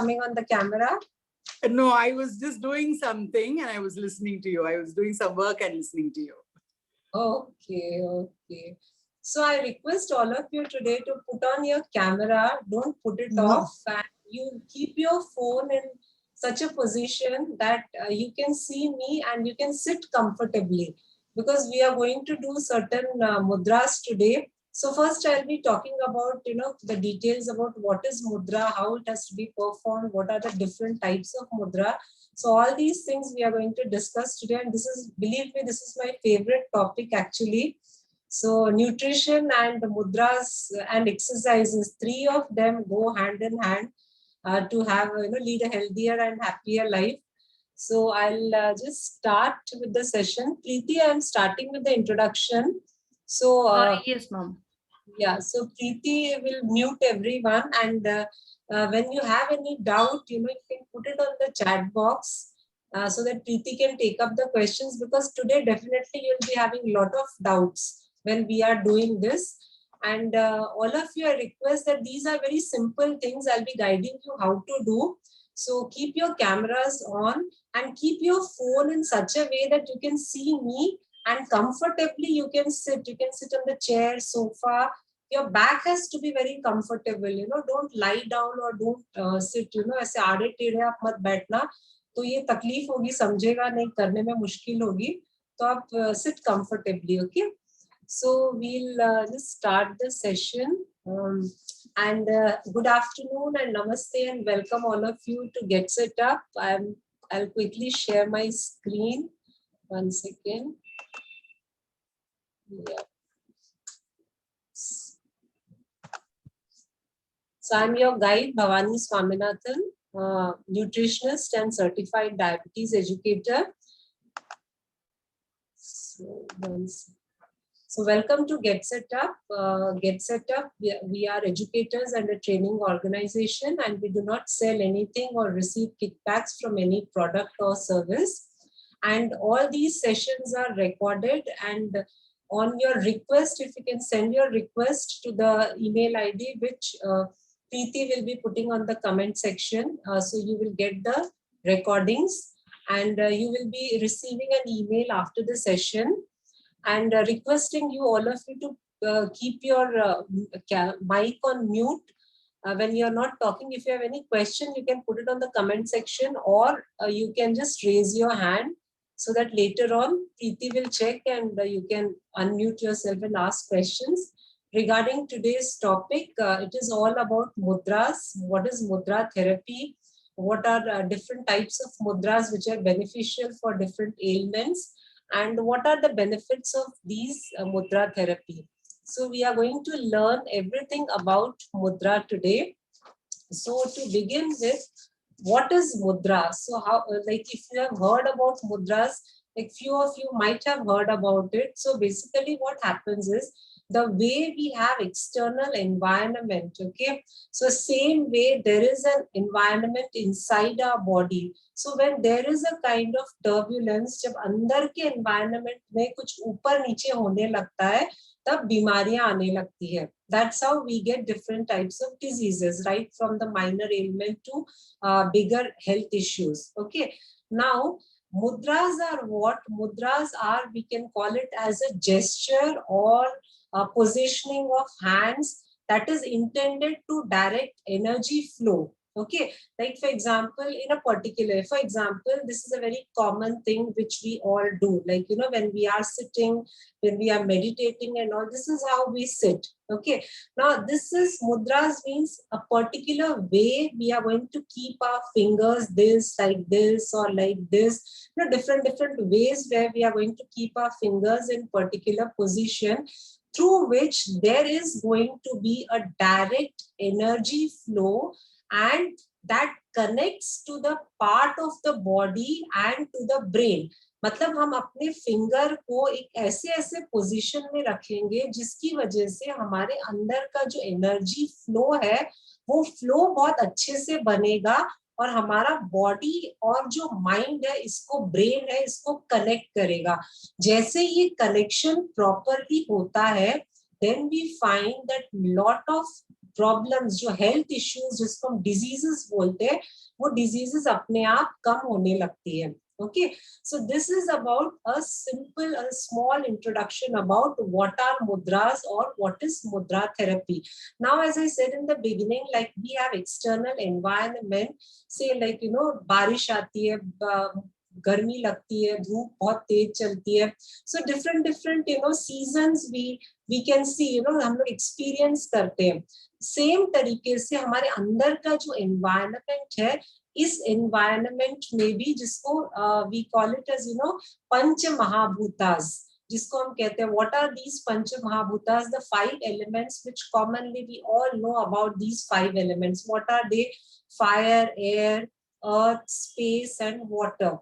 coming on the camera? No, I was just doing something and I was listening to you. I was doing some work and listening to you. Okay, okay. So I request all of you today to put on your camera, don't put it off, and you keep your phone in such a position that you can see me and you can sit comfortably, because we are going to do certain mudras today. So first I'll be talking about, the details about what is mudra, how it has to be performed, what are the different types of mudra. So all these things we are going to discuss today, and this is, believe me, this is my favorite topic actually. So nutrition and mudras and exercises, three of them go hand in hand to have, lead a healthier and happier life. So I'll just start with the session. Preeti, I'm starting with the introduction. So yes, ma'am. yeah, so Preeti will mute everyone, and when you have any doubt, you can put it on the chat box so that Preeti can take up the questions, because today definitely you'll be having a lot of doubts when we are doing this. And all of you, I request that these are very simple things I'll be guiding you how to do. So keep your cameras on and keep your phone in such a way that you can see me, and comfortably you can sit on the chair, sofa. Your back has to be very comfortable, don't lie down or don't sit, ऐसे आड़े टेढ़े आप मत बैठना, तो ये तकलीफ होगी, समझेगा नहीं, करने में मुश्किल होगी, तो आप sit comfortably. Okay, so we'll just start the session. And good afternoon and namaste and welcome all of you to Get Set Up. I'll quickly share my screen. 1 second. Yeah. So I'm your guide, Bhavani Swaminathan, nutritionist and certified diabetes educator. So welcome to Get Set Up. Get Set Up, we are educators and a training organization, and we do not sell anything or receive kickbacks from any product or service. And all these sessions are recorded, and on your request, if you can send your request to the email ID, which Preeti will be putting on the comment section. So you will get the recordings, and you will be receiving an email after the session, and requesting you, all of you, to keep your mic on mute when you're not talking. If you have any question, you can put it on the comment section, or you can just raise your hand so that later on Preeti will check and you can unmute yourself and ask questions. Regarding today's topic, it is all about mudras. What is mudra therapy? What are different types of mudras which are beneficial for different ailments? And what are the benefits of these mudra therapy? So we are going to learn everything about mudra today. So to begin with, what is mudra? So how, like, if you have heard about mudras, like few of you might have heard about it. So basically what happens is, the way we have external environment, okay? So same way there is an environment inside our body. So when there is a kind of turbulence, जब अंदर के environment में कुछ ऊपर नीचे होने लगता है, तब बीमारियां आने लगती है. That's how we get different types of diseases, right? From the minor ailment to bigger health issues. Okay. Now, mudras are what? Mudras are, we can call it as a gesture or positioning of hands that is intended to direct energy flow. Okay, like for example, in a particular, for example, this is a very common thing which we all do. Like, when we are sitting, when we are meditating and all, this is how we sit. Okay, now this is mudras, means a particular way we are going to keep our fingers this, like this, or like this. Different ways where we are going to keep our fingers in particular position, through which there is going to be a direct energy flow, and that connects to the part of the body and to the brain. मतलब हम अपने finger को एक ऐसे position में रखेंगे जिसकी वजह से हमारे अंदर का जो एनर्जी फ्लो है, वो फ्लो बहुत अच्छे से बनेगा, और हमारा बॉडी और जो माइंड है, इसको, ब्रेन है, इसको कनेक्ट करेगा. जैसे ये कनेक्शन प्रॉपरली होता है, then we find that lot of problems, जो हेल्थ इश्यूज जिसको हम डिजीजेस बोलते हैं, वो डिजीजेस अपने आप कम होने लगती है. Okay, so this is about a small introduction about what are mudras or what is mudra therapy. Now, as I said in the beginning, like we have external environment, say like बारिश आती है, गर्मी लगती है, धूप बहुत तेज चलती है. So different seasons we can see, हम लोग experience करते हैं. सेम तरीके से हमारे अंदर का जो environment है, इस environment में भी, जिसको we call it as पंच महाभूतास, जिसको हम कहते हैं, what are these punch महाभूतास? The 5 elements which commonly we all know about these 5 elements. What are they? Fire, air, earth, space and water.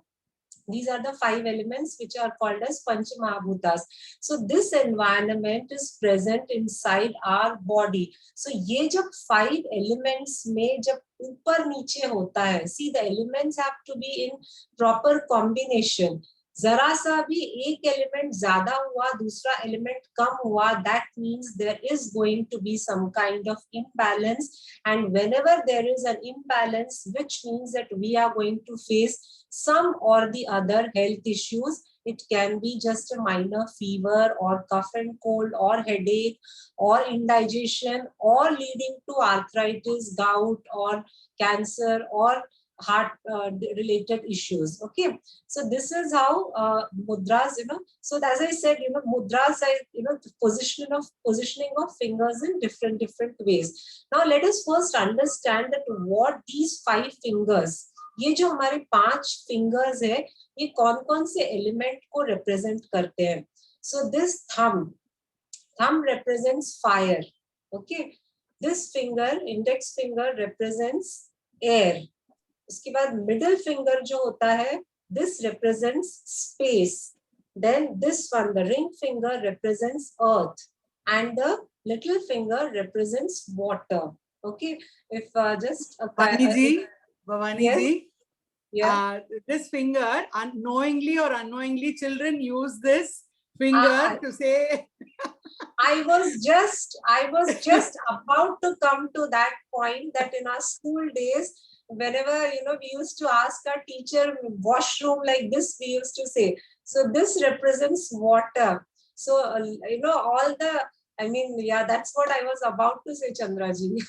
These are the 5 elements which are called as Panch Mahabhutas. So this environment is present inside our body. So ये जब 5 elements में जब ऊपर नीचे होता है, see the elements have to be in proper combination. जरा सा भी एक एलिमेंट ज्यादा हुआ, दूसरा एलिमेंट कम हुआ, that means there is going to be some kind of imbalance. And whenever there is an imbalance, which means that we are going to face some or the other health issues. It can be just a minor fever or cough and cold or headache or indigestion or leading to arthritis, gout or cancer or heart related issues. Okay, so this is how mudras, so as I said, mudras are positioning of fingers in different ways. Now let us first understand that what these 5 fingers, ये जो हमारे 5 fingers है, ये कौन कौन से element को represent करते हैं. So this thumb represents fire. Okay, this finger, index finger, represents air. उसके बाद मिडिल फिंगर जो होता है, this represents space. Then this one, the ring finger, represents earth, and the little finger represents water. Okay, if just Bhavani yes? ji, Yeah. this finger, unknowingly or unknowingly, children use this finger to say. I was just about to come to that point, that in our school days, whenever we used to ask our teacher washroom, like this we used to say. So this represents water. So all the, I mean, yeah, that's what I was about to say, Chandraji.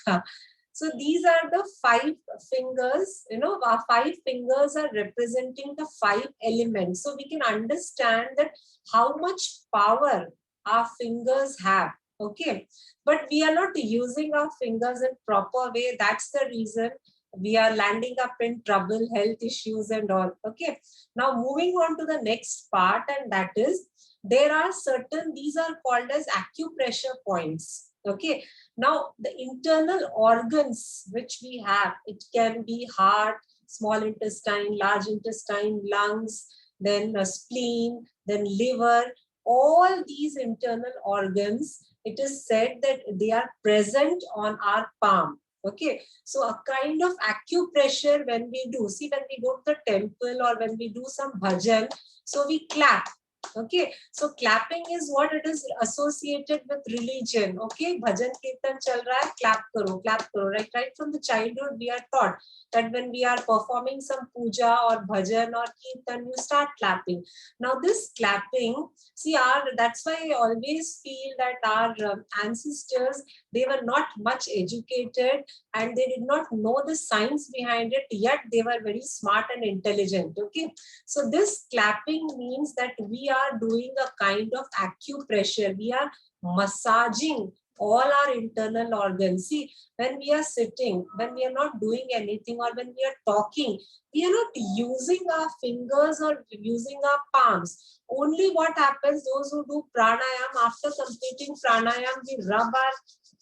So these are the 5 fingers, our 5 fingers are representing the 5 elements. So we can understand that how much power our fingers have. Okay, but we are not using our fingers in proper way. That's the reason we are landing up in trouble, health issues and all. Okay, now moving on to the next part, and that is, there are certain, these are called as acupressure points. Okay, now the internal organs which we have, it can be heart, small intestine, large intestine, lungs, then spleen, then liver. All these internal organs, it is said that they are present on our palm. Okay, so a kind of acupressure when we do, see, when we go to the temple or when we do some bhajan, so we clap. Okay, so clapping is what it is associated with religion. Okay, bhajan kirtan chal raha hai, clap karo, right from the childhood we are taught that when we are performing some puja or bhajan or kirtan, you start clapping. Now this clapping, see, that's why I always feel that our ancestors, they were not much educated and they did not know the science behind it, yet they were very smart and intelligent. Okay, so this clapping means that we are doing a kind of acupressure. We are massaging all our internal organs. See, when we are sitting, when we are not doing anything, or when we are talking, we are not using our fingers or using our palms. Only what happens, those who do pranayam, after completing pranayam, we rub our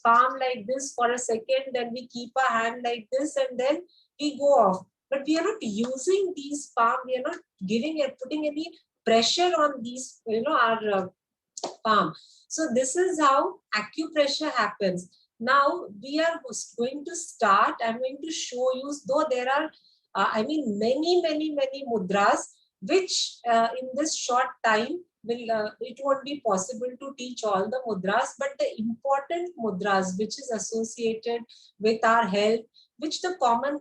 palm like this for a second, then we keep our hand like this, and then we go off. But we are not using these palm, we are not putting any pressure on these, our palm. So this is how acupressure happens. Now we are going to start. I'm going to show you, though there are, many mudras, which in this short time it won't be possible to teach all the mudras, but the important mudras which is associated with our health, which the common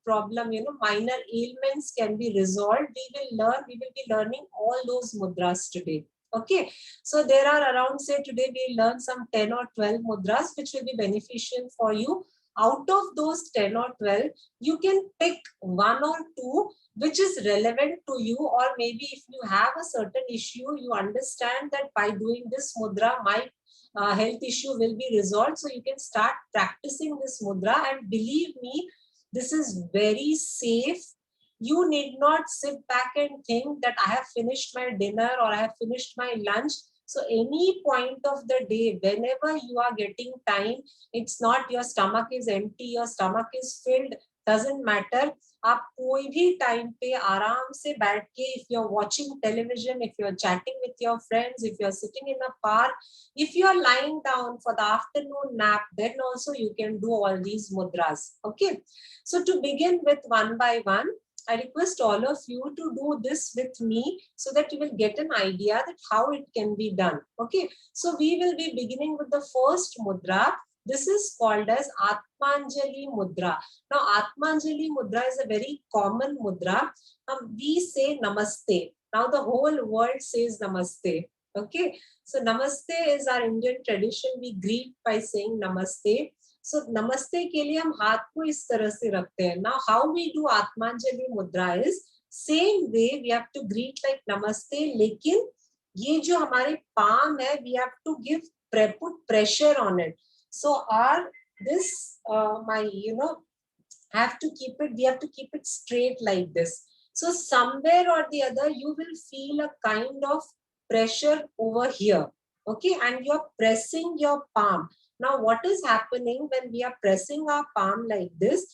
problem, minor ailments can be resolved, we will be learning all those mudras today. Okay, so there are around, say today we learn some 10 or 12 mudras which will be beneficial for you. Out of those 10 or 12, you can pick one or two which is relevant to you, or maybe if you have a certain issue, you understand that by doing this mudra, my health issue will be resolved. So you can start practicing this mudra, and believe me, this is very safe. You need not sit back and think that I have finished my dinner or I have finished my lunch. So any point of the day, whenever you are getting time, it's not your stomach is empty, your stomach is filled, doesn't matter. आप कोई भी time पे आराम से बैठ के, if you're watching television, if you're chatting with your friends, if you're sitting in a park, if you're lying down for the afternoon nap, then also you can do all these mudras. Okay, so to begin with, one by one, I request all of you to do this with me so that you will get an idea that how it can be done. Okay, so we will be beginning with the first mudra. This is called as Atmanjali Mudra. Now, Atmanjali Mudra is a very common mudra. We say Namaste. Now, the whole world says Namaste. Okay, so Namaste is our Indian tradition. We greet by saying Namaste. So Namaste के लिए हम हाथ को इस तरह से रखते हैं. Now, how we do Atmanjali Mudra is same way. We have to greet like Namaste. लेकिन ये जो हमारे palm है, we have to put pressure on it. So have to keep it, we have to keep it straight like this. So somewhere or the other, you will feel a kind of pressure over here. Okay, and you're pressing your palm. Now, what is happening when we are pressing our palm like this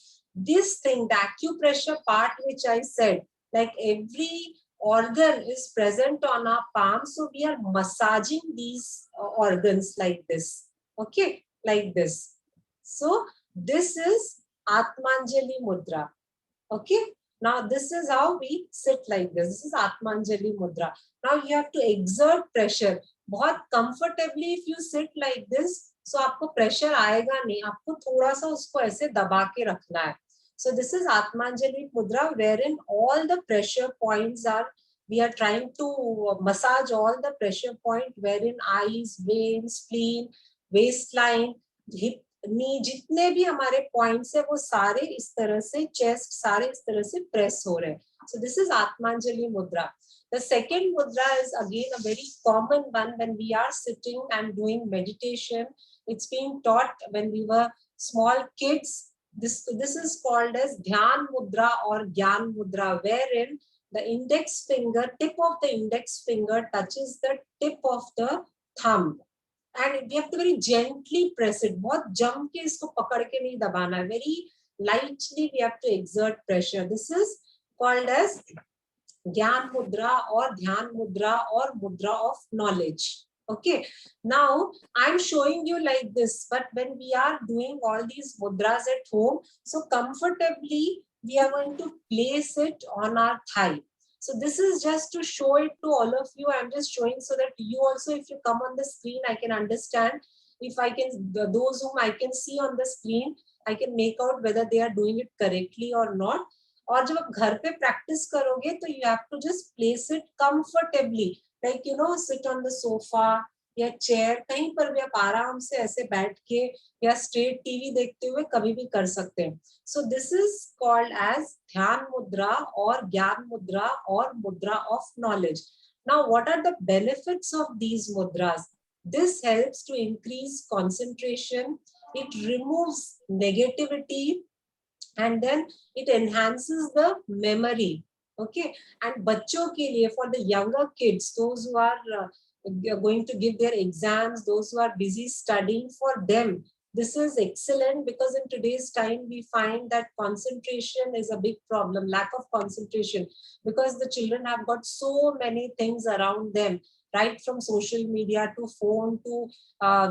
thing, the acupressure part, which I said, like every organ is present on our palm. So we are massaging these organs like this. Okay, like this. So this is Atmanjali Mudra. Okay, now this is how we sit like this. This is Atmanjali Mudra. Now you have to exert pressure. बहुत comfortably if you sit like this, so आपको pressure आएगा नहीं, आपको थोड़ा सा उसको ऐसे दबा के रखना है. So this is Atmanjali Mudra, wherein all the pressure points are, we are trying to massage all the pressure point, wherein eyes, veins, spleen, waistline, hip, knee, जितने भी हमारे points है वो सारे इस तरह से, chest सारे इस तरह से press हो रहे हैं. So this is Atmanjali Mudra. The second mudra is again a very common one when we are sitting and doing meditation. It's being taught when we were small kids. This is called as Dhyan Mudra or Gyan Mudra, wherein the index finger, tip of the index finger touches the tip of the thumb. And we have to very gently press it. बहुत जम के इसको पकड़ के नहीं दबाना है. Very lightly we have to exert pressure. This is called as Gyan Mudra or Dhyan Mudra or Mudra of knowledge. Okay, now I'm showing you like this, but when we are doing all these mudras at home, so comfortably we are going to place it on our thigh. So this is just to show it to all of you. I'm just showing so that you also, if you come on the screen, I can understand. If I can, those whom I can see on the screen, I can make out whether they are doing it correctly or not. और जब आप घर पे practice करोगे तो you have to just place it comfortably, like sit on the sofa या chair, कहीं पर भी आप आराम से ऐसे बैठ के या स्ट्रेट टीवी देखते हुए कभी भी कर सकते हैं. So this is called as ध्यान मुद्रा और ज्ञान मुद्रा और मुद्रा of knowledge. Now, what are the benefits of these mudras? This helps to increase concentration. It removes negativity. And then it enhances the memory. Okay, and बच्चों के लिए, for the younger kids, those who are going to give their exams, those who are busy studying, for them this is excellent, because in today's time we find that concentration is a big problem, lack of concentration, because the children have got so many things around them. right from social media to phone to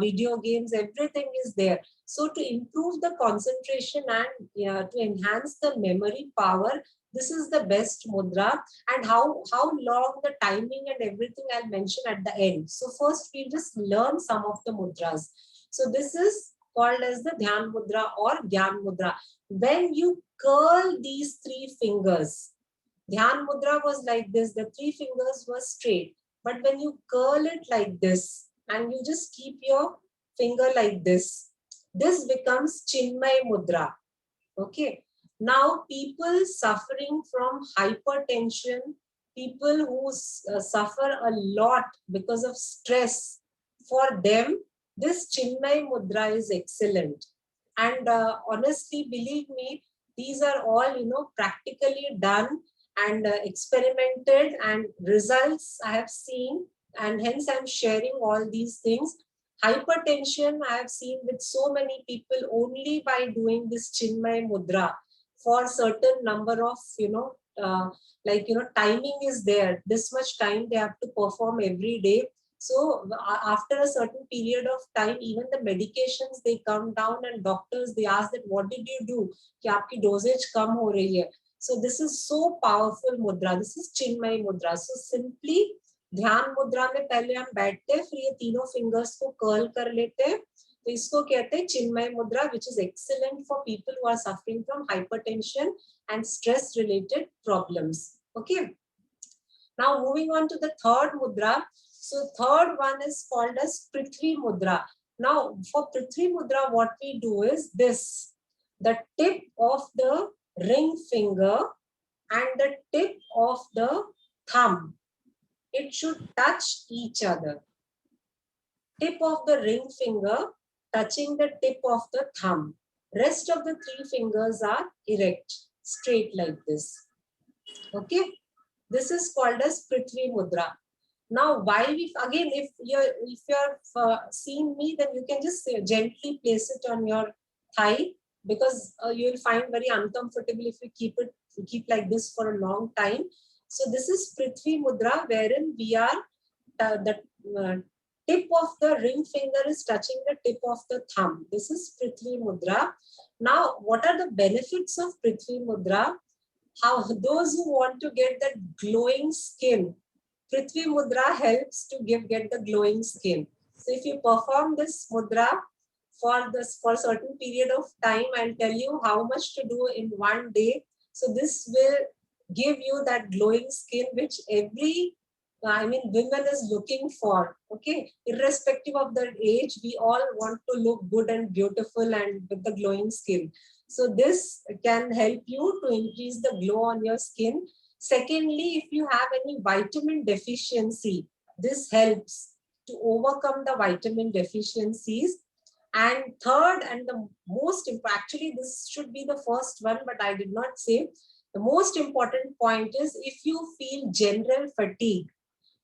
video games, everything is there. So to improve the concentration and to enhance the memory power, this is the best mudra. And how long, the timing and everything I'll mention at the end. So first we'll just learn some of the mudras. So this is called as the Dhyan Mudra or Gyan Mudra. When you curl these three fingers, Dhyan Mudra was like this, the three fingers were straight. But when you curl it like this and you just keep your finger like this becomes Chinmay Mudra. Okay. Now, people suffering from hypertension, people who suffer a lot because of stress, for them, this Chinmay Mudra is excellent. And honestly, believe me, these are all, practically done and experimented, and results I have seen, and hence I'm sharing all these things. Hypertension I have seen with so many people only by doing this Chinmay Mudra for certain number of, timing is there. This much time they have to perform every day. So after a certain period of time, even the medications, they come down, and doctors, they ask that, what did you do? कि आपकी dosage कम हो रही है. So this is so powerful mudra. This is Chinmay Mudra. So simply ध्यान मुद्रा में पहले हम बैठते हैं, फिर ये तीनों फिंगर्स को कर्ल कर लेते हैं. तो इसको कहते हैं चिन्मय मुद्रा, which is excellent for people who are suffering from hypertension and stress related problems. Okay. Now moving on to the third mudra. So third one is called as Prithvi Mudra. Now for Prithvi Mudra, what we do is this: the tip of the ring finger and the tip of the thumb, it should touch each other. Tip of the ring finger touching the tip of the thumb. Rest of the three fingers are erect, straight like this. Okay. This is called as Prithvi Mudra. Now, why we, again, if you're seeing me, then you can just gently place it on your thigh, because you will find very uncomfortable if you keep like this for a long time. So this is Prithvi Mudra, wherein we are the tip of the ring finger is touching the tip of the thumb. This is Prithvi Mudra. Now, what are the benefits of Prithvi Mudra? How those who want to get that glowing skin, Prithvi Mudra helps to get the glowing skin. So if you perform this mudra for a certain period of time, I'll tell you how much to do in one day. So this will give you that glowing skin which women is looking for. Okay, irrespective of their age, we all want to look good and beautiful and with the glowing skin. So this can help you to increase the glow on your skin. Secondly, if you have any vitamin deficiency, this helps to overcome the vitamin deficiencies. And third, and the most important, actually this should be the first one, but I did not say. The most important point is, if you feel general fatigue,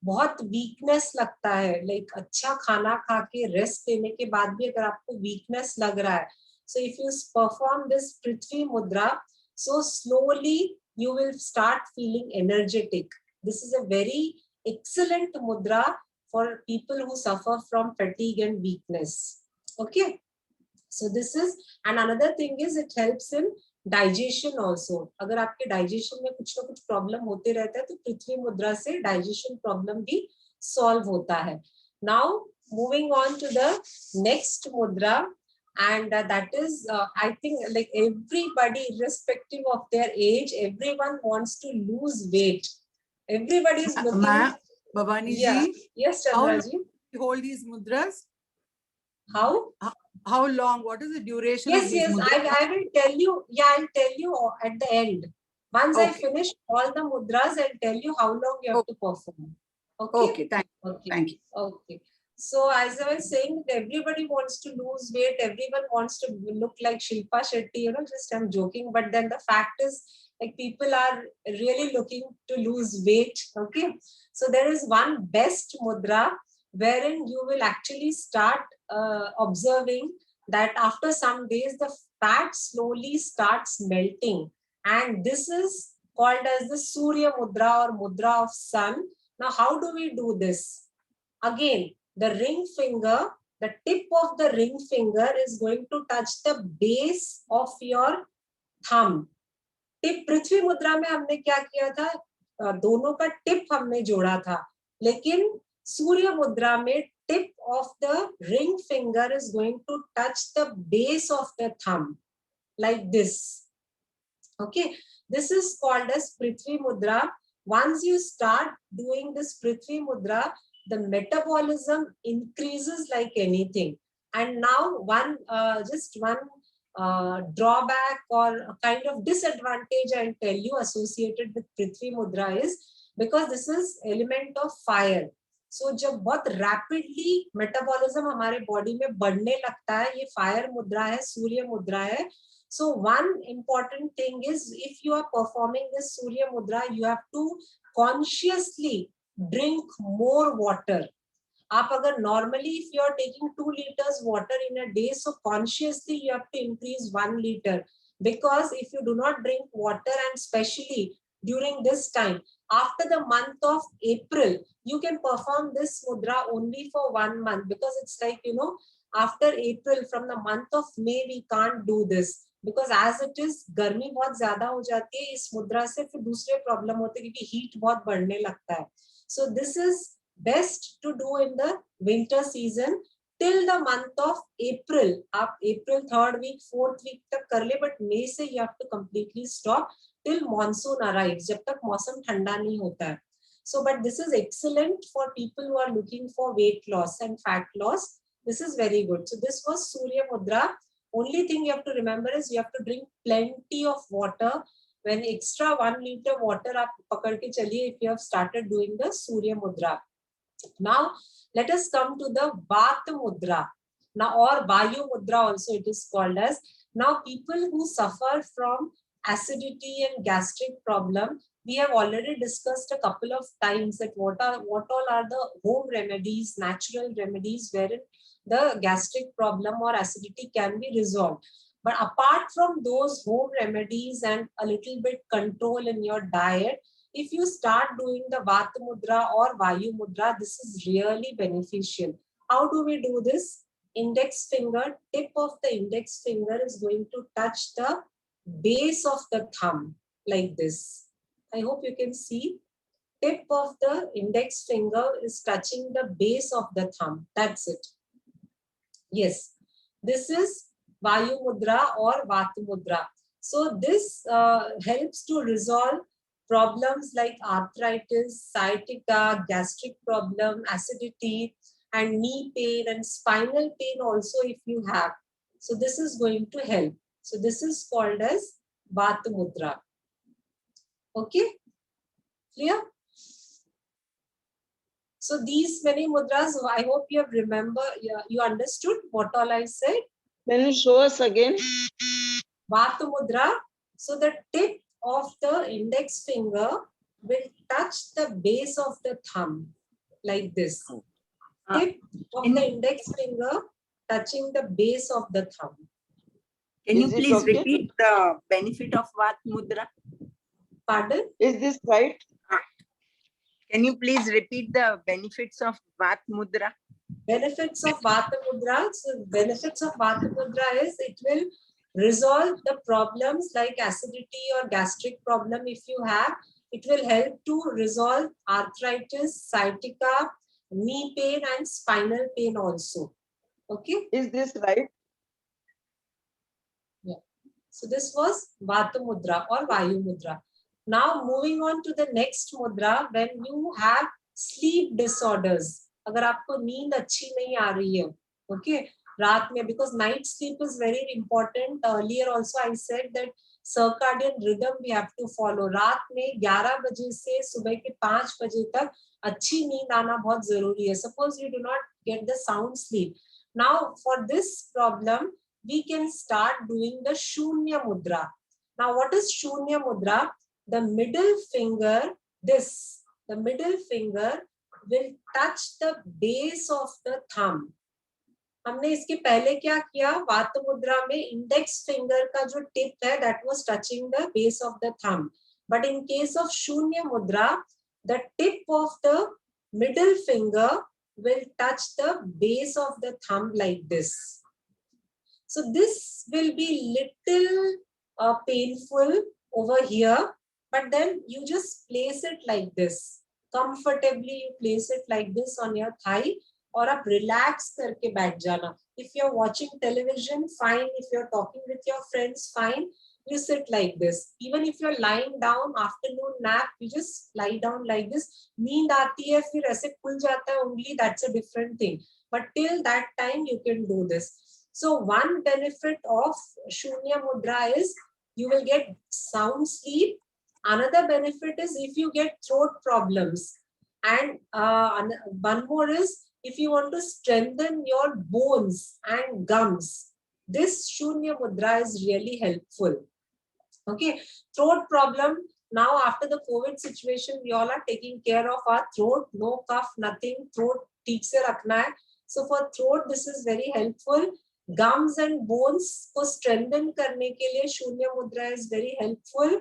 बहुत weakness लगता है, like अच्छा खाना खा के rest लेने के बाद भी अगर आपको वीकनेस लग रहा है, so if you perform this Prithvi Mudra, so slowly you will start feeling energetic. This is a very excellent mudra for people who suffer from fatigue and weakness. Okay, so this is, and another thing is it helps in digestion also. अगर आपके digestion में कुछ ना कुछ problem होते रहता है, तो पृथ्वी मुद्रा से digestion problem भी solve होता है. Now moving on to the next mudra, and that is I think like everybody, irrespective of their age, everyone wants to lose weight. Everybody is looking. Bhavani ji, yeah. Yes, Chandra ji. Hold these mudras. How long? What is the duration? Yes, I will tell you. Yeah, I'll tell you at the end. Once I finish all the mudras, I'll tell you how long you have to perform. Okay. Thank you. Okay. So as I was saying, everybody wants to lose weight. Everyone wants to look like Shilpa Shetty. Just I'm joking, but then the fact is, like, people are really looking to lose weight. Okay. So there is one best mudra wherein you will actually start observing that after some days the fat slowly starts melting, and this is called as the Surya Mudra or Mudra of Sun. Now, how do we do this? Again, the ring finger, the tip of the ring finger is going to touch the base of your thumb. Tip Prithvi mudra में हमने क्या किया था, दोनों का tip हमने जोड़ा था, लेकिन सूर्य मुद्रा में tip of the ring finger is going to touch the base of the thumb like this. Okay, this is called as Prithvi Mudra. Once you start doing this Prithvi Mudra, the metabolism increases like anything. And now just one drawback or a kind of disadvantage I'll tell you associated with Prithvi Mudra is because this is element of fire. So जब बहुत rapidly metabolism हमारे body में बढ़ने लगता है, ये fire मुद्रा है, सूर्य मुद्रा है. So one important thing is if you are performing this Surya Mudra, you have to consciously drink more water. आप अगर normally if you are taking 2 liters water in a day, so consciously you have to increase 1 liter, because if you do not drink water, and especially during this time after the month of April, you can perform this mudra only for 1 month, because it's like, you know, after April, from the month of May we can't do this, because as it is गर्मी बहुत ज्यादा हो जाती है, इस मुद्रा से फिर दूसरे प्रॉब्लम होते हैं क्योंकि हीट बहुत बढ़ने लगता है. So this is best to do in the winter season till the month of April. आप April 3rd week 4th week तक कर ले, but May से you have to completely stop till monsoon arrives, जब तक मौसम ठंडा नहीं होता है. So but this is excellent for people who are looking for weight loss and fat loss. This is very good. So this was Surya Mudra. Only thing you have to remember is you have to drink plenty of water. When extra 1 liter water आप पकड़ के चलिए if you have started doing the Surya Mudra. Now let us come to the Vata Mudra. Now, or Vayu Mudra also it is called as. Now people who suffer from acidity and gastric problem, we have already discussed a couple of times that what all are the home remedies, natural remedies wherein the gastric problem or acidity can be resolved. But apart from those home remedies and a little bit control in your diet, if you start doing the Vata Mudra or Vayu Mudra, this is really beneficial. How do we do this? Index finger, tip of the index finger is going to touch the base of the thumb like this. I hope you can see. Tip of the index finger is touching the base of the thumb. That's it. Yes, this is Vayu Mudra or Vata Mudra. So this helps to resolve problems like arthritis, sciatica, gastric problem, acidity, and knee pain and spinal pain also if you have. So this is going to help. So this is called as Vata Mudra. Okay, clear? So these many mudras, I hope you have you understood what all I said. Can you show us again? Vata Mudra. So the tip of the index finger will touch the base of the thumb like this. Tip of the index finger touching the base of the thumb. Can you Is it please okay? repeat the benefit of Vat Mudra? Pardon? Is this right? Can you please repeat the benefits of Vat Mudra? Benefits of Vata Mudra. So benefits of Vata Mudra is it will resolve the problems like acidity or gastric problem if you have. It will help to resolve arthritis, sciatica, knee pain and spinal pain also. Okay. Is this right? Yeah. So this was Vata Mudra or Vayu Mudra. Now moving on to the next mudra, when you have sleep disorders. अगर आपको नींद अच्छी नहीं आ रही है, okay, रात में, because night sleep is very important. Earlier also I said that circadian rhythm we have to follow. रात में 11 बजे से सुबह के 5 बजे तक अच्छी नींद आना बहुत जरूरी है. Suppose you do not get the sound sleep. Now for this problem we can start doing the Shunya Mudra. Now what is Shunya Mudra? The middle finger, the middle finger will touch the base of the thumb. हमने इसके पहले क्या किया? वात मुद्रा में index finger का जो टिप है that was touching the base of the thumb. But in case of Shunya Mudra, the tip of the middle finger will touch the base of the thumb like this. So this will be little painful over here, but then you just place it like this. Comfortably you place it like this on your thigh, और आप relax करके बैठ जाना. If you're watching television, fine. If you're talking with your friends, fine. You sit like this. Even if you're lying down, afternoon nap, you just lie down like this. नींद आती है फिर ऐसे खुल जाता है उंगली, that's a different thing. But till that time you can do this. So one benefit of Shunya Mudra is you will get sound sleep. Another benefit is if you get throat problems. And one more is if you want to strengthen your bones and gums, this Shunya Mudra is really helpful. Okay, throat problem. Now after the COVID situation, we all are taking care of our throat. No cough, nothing. Throat ठीक से रखना है. So for throat, this is very helpful. Gums and bones को strengthen करने के लिए शून्य मुद्रा is very helpful.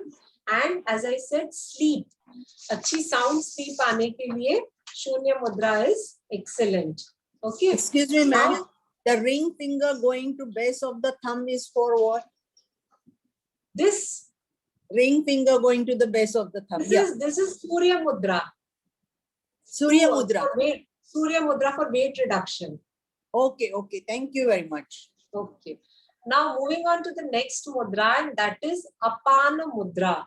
And as I said, sleep. अच्छी sound sleep आने के लिए शून्य मुद्रा is excellent. Okay. Excuse me, ma'am. The ring finger going to base of the thumb is for what? This Ring finger going to the base of the thumb. this is Surya Mudra. Surya Mudra. Surya Mudra for weight reduction. Okay, okay. Thank you very much. Okay. Now moving on to the next mudra, and that is Apana Mudra.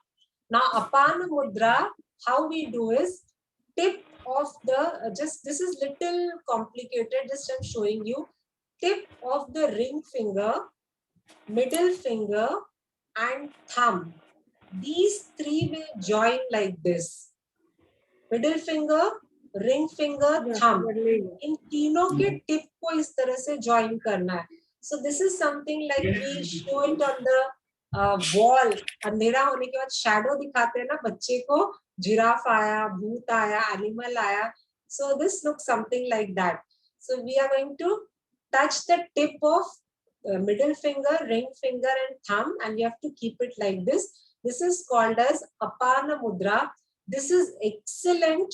Now Apana Mudra, how we do is tip of the, this is little complicated, just I'm showing you. Tip of the ring finger, middle finger and thumb. These three will join like this. Middle finger, ring finger, thumb. इन तीनों के tip को इस तरह से join करना है. So this is something like we show it on the wall. अंधेरा होने के बाद shadow दिखाते हैं ना बच्चे को, giraffe आया, भूत आया, animal आया. So this looks something like that. So we are going to touch the tip of middle finger, ring finger and thumb, and you have to keep it like this. This is called as Apana Mudra. This is excellent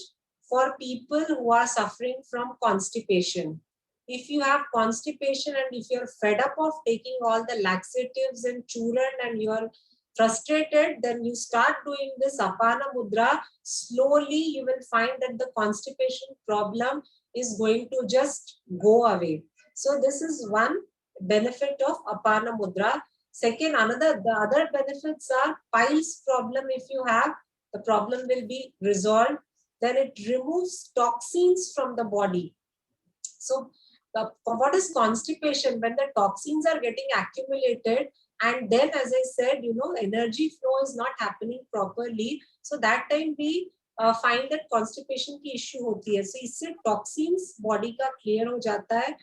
for people who are suffering from constipation. If you have constipation and if you're fed up of taking all the laxatives and churn and you're frustrated, then you start doing this Apana Mudra. Slowly you will find that the constipation problem is going to just go away. So this is one benefit of Apana Mudra. Second, the other benefits are piles problem. If you have, the problem will be resolved. Then it removes toxins from the body. So what is constipation? When the toxins are getting accumulated, and then as I said, energy flow is not happening properly. So that time we find that constipation की issue होती है. So इससे toxins body का clear हो जाता है,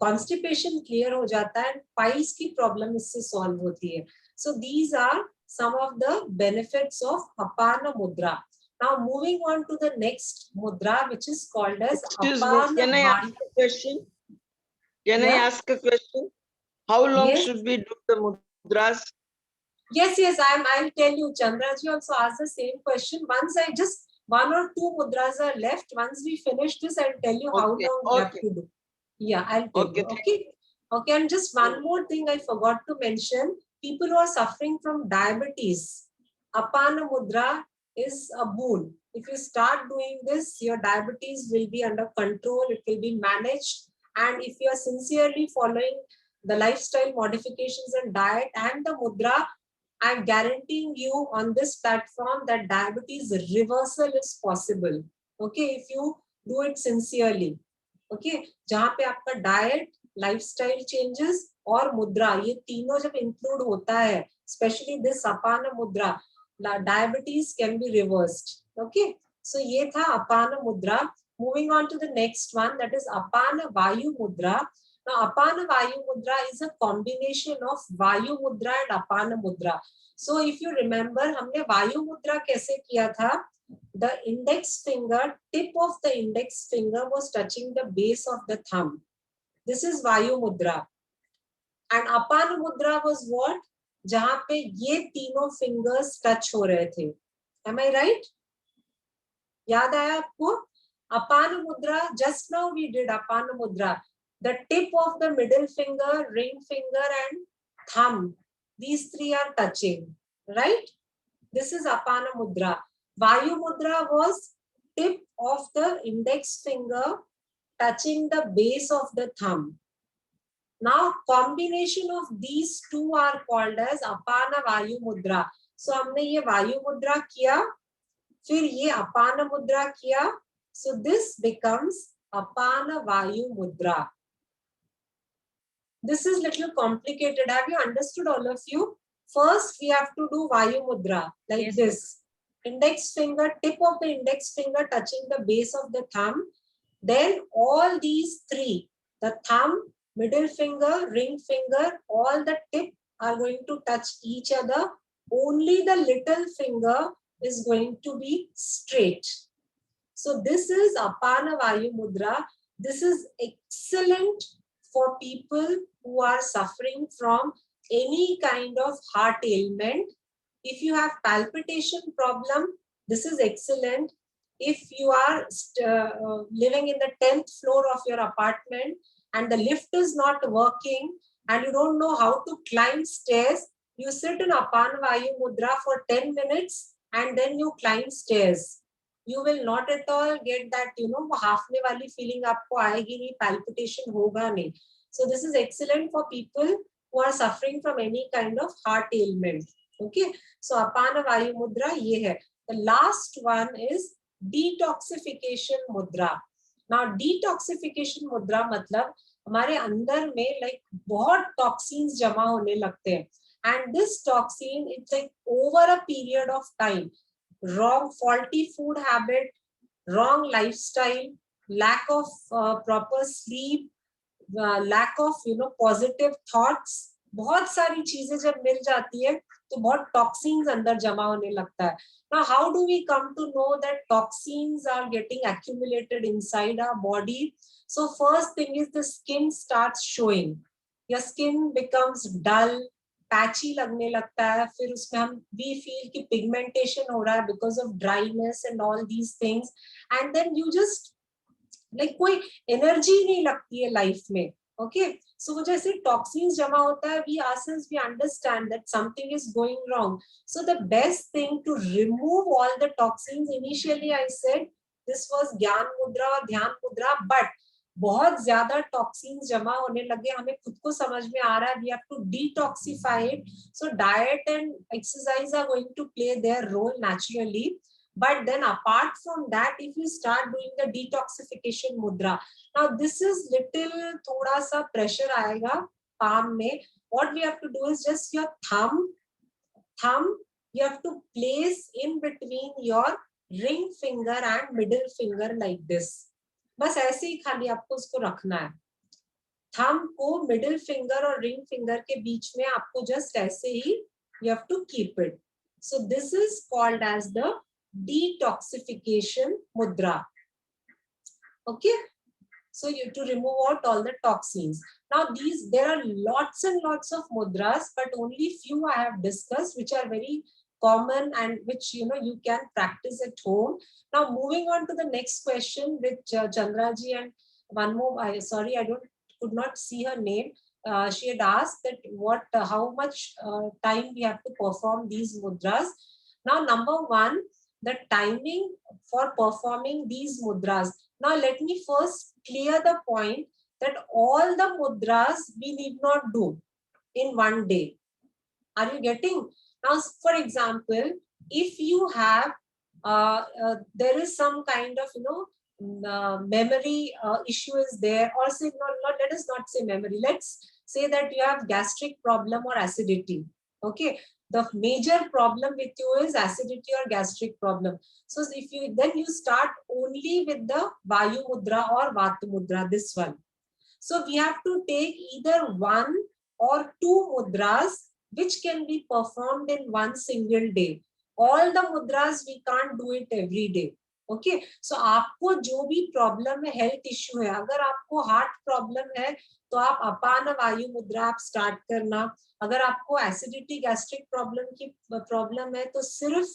constipation clear हो जाता है, piles की problem इससे solve होती है. So these are some of the benefits of Apana Mudra. Now moving on to the next mudra, which is called as Apana. Can I ask a question? Can I ask a question? How long should we do the mudras? Yes, I'll tell you. Chandraji also asked the same question. Once I just 1 or 2 mudras are left. Once we finish this, I'll tell you how long we have to do. Yeah, I'll tell you. Okay. And just one more thing I forgot to mention. People who are suffering from diabetes, Apana Mudra is a boon. If you start doing this, your diabetes will be under control. It will be managed. And if you are sincerely following the lifestyle modifications and diet and the mudra, I'm guaranteeing you on this platform that diabetes reversal is possible. Okay, if you do it sincerely. Okay, जहाँ पे आपका diet, lifestyle changes और mudra, ये तीनों जब include होता है, especially this Apana Mudra, diabetes can be reversed. Okay, so ये था Apana Mudra. Moving on to the next one, that is Apana Vayu Mudra. Now Apana Vayu Mudra is a combination of Vayu Mudra and Apana Mudra. So if you remember, हमने Vayu Mudra कैसे किया था? The index finger, tip of the index finger was touching the base of the thumb. This is Vayu Mudra. And Apana Mudra was what? जहाँ पे ये तीनों fingers touch हो रहे थे. Am I right? याद आया आपको? Apana Mudra, just now we did Apana Mudra. The tip of the middle finger, ring finger and thumb, these three are touching, right? This is Apana Mudra. Vayu Mudra was tip of the index finger touching the base of the thumb. Now combination of these two are called as Apana Vayu Mudra. So हमने ये वायु मुद्रा किया, फिर ये अपान मुद्रा किया. So this becomes Apana Vayu Mudra. This is little complicated. Have you understood, all of you? First, we have to do Vayu Mudra like Yes, this. Index finger, tip of the index finger touching the base of the thumb. Then all these three, the thumb, middle finger, ring finger, all the tip are going to touch each other. Only the little finger is going to be straight. So this is Apana Vayu Mudra. This is excellent for people who are suffering from any kind of heart ailment. If you have palpitation problem, this is excellent. If you are living in the 10th floor of your apartment and the lift is not working and you don't know how to climb stairs, you sit in Apana Vayu Mudra for 10 minutes and then you climb stairs. You will not at all get that, halfway wali feeling aapko aayegi nahi, palpitation hoga nahi. So this is excellent for people who are suffering from any kind of heart ailment. Okay, so Apana Vayu Mudra ye hai. The last one is detoxification mudra. Now detoxification mudra matlab हमारे अंदर में like बहुत toxins जमा होने लगते हैं, and this toxin, it's like over a period of time, wrong faulty food habit, wrong lifestyle, lack of proper sleep, lack of positive thoughts, बहुत सारी चीजें जब मिल जाती है तो बहुत toxins अंदर जमा होने लगता है. Now how do we come to know that toxins are getting accumulated inside our body? So first thing is the skin starts showing. Your skin becomes dull, patchy लगने लगता है, फिर उसमें हम we feel कि pigmentation हो रहा है because of dryness and all these things, and then you just like कोई energy नहीं लगती है life में. Okay, so जैसे toxins जमा होता है, we ourselves we understand that something is going wrong. So the best thing to remove all the toxins, initially I said this was ज्ञान मुद्रा और ध्यान मुद्रा, but बहुत ज्यादा टॉक्सिन्स जमा होने लगे, हमें खुद को समझ में आ रहा है, we have to detoxify it. So diet and exercise are going to play their role naturally, but then apart from that, if you start doing the detoxification mudra, now this is little थोड़ा सा pressure आएगा palm में. What we have to do is just your thumb you have to place in between your ring finger and middle finger like this. बस ऐसे ही खाली आपको उसको रखना है. थंब को मिडिल फिंगर और रिंग फिंगर के बीच में आपको जस्ट ऐसे ही you have to keep it. So this is called as the detoxification mudra. Okay, so you have to remove out all the toxins. Now there are lots and lots of mudras, but only few I have discussed which are very common and which you can practice at home. Now moving on to the next question with Chandraji, and one more, I could not see her name. She had asked that how much time we have to perform these mudras. Now number one, the timing for performing these mudras. Now let me first clear the point that all the mudras we need not do in one day. Are you getting? Now, for example, if you have, there is some kind of, memory issue is there, or say, let us not say memory. Let's say that you have gastric problem or acidity. Okay, the major problem with you is acidity or gastric problem. So if you start only with the Vayu Mudra or Vata Mudra, this one. So we have to take either one or two mudras which can be performed in one single day. All the mudras we can't do it every day. Okay, so आपको जो भी problem है, health issue है, अगर आपको heart problem है तो आप अपान वायु मुद्रा आप स्टार्ट करना. अगर आपको एसिडिटी गैस्ट्रिक प्रॉब्लम है तो सिर्फ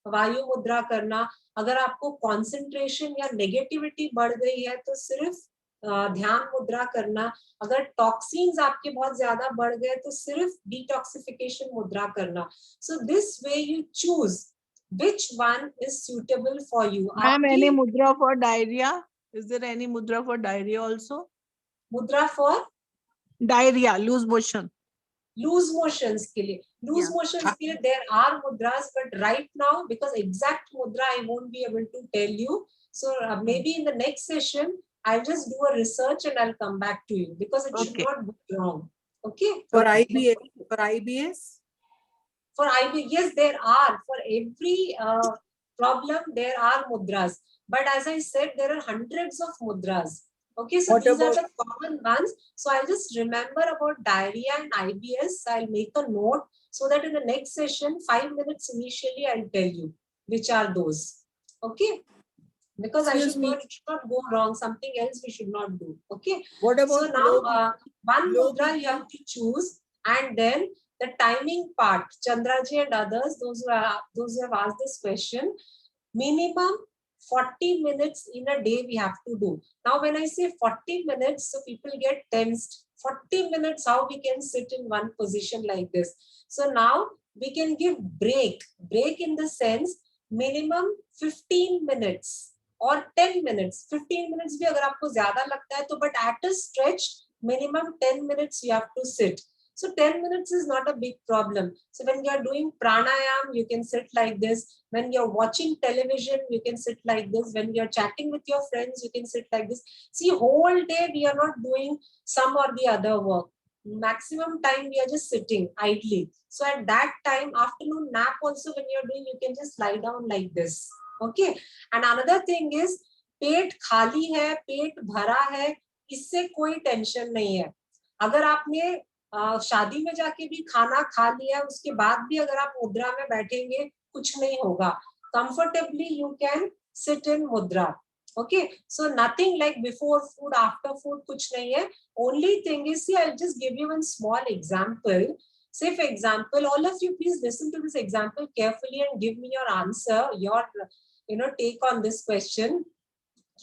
वायु मुद्रा करना। अगर आपको कंसंट्रेशन या नेगेटिविटी बढ़ गई है तो सिर्फ ध्यान मुद्रा करना। अगर टॉक्सिन्स आपके बहुत ज्यादा बढ़ गए तो सिर्फ डिटॉक्सिफिकेशन मुद्रा करना। So this way you choose which one is suitable for you. Ma'am, any mudra for diarrhea? Is there any mudra for diarrhea also? मुद्रा for Diarrhea, loose motion. Loose motions के लिए, लूज मोशंस के लिए there are mudras, but right now because exact mudra I won't be able to tell you, so maybe in the next session I'll just do a research and I'll come back to you because it should not be wrong. Okay. For IBS, for IBS, yes, there are. For every problem there are mudras, but as I said, there are hundreds of mudras. Okay, so What these are about- the common ones. So I'll just remember about diarrhea and IBS. I'll make a note so that in the next session, 5 minutes initially, I'll tell you which are those. Okay, because Excuse me. it should not go wrong. Something else we should not do. Okay. what So about now one low mudra you have to choose, and then the timing part. Chandraji and others, those who have asked this question, minimum 40 minutes in a day we have to do. Now when I say 40 minutes, so people get tensed. 40 minutes, how we can sit in one position like this? So now we can give break in the sense minimum 15 minutes or 10 minutes. 15 minutes bhi agar aapko zyada lagta hai to, but at a stretch minimum 10 minutes you have to sit. So 10 minutes is not a big problem. So when you're doing pranayam, you can sit like this. When you're watching television, you can sit like this. When you're chatting with your friends, you can sit like this. See, whole day we are not doing some or the other work. Maximum time we are just sitting idly. So at that time, afternoon nap also when you're doing, you can just lie down like this. Okay. And another thing is, पेट खाली है, पेट भरा है, इससे कोई tension नहीं है. अगर आपने शादी में जाके भी खाना खा लिया, उसके बाद भी अगर आप मुद्रा में बैठेंगे कुछ नहीं होगा. Comfortably you can sit in mudra. Okay, so nothing like before food, after food, kuch nahi hai. Only thing is, see, I'll just give you one small example. Say for example, all of you please listen to this example carefully and give me your answer, your take on this question.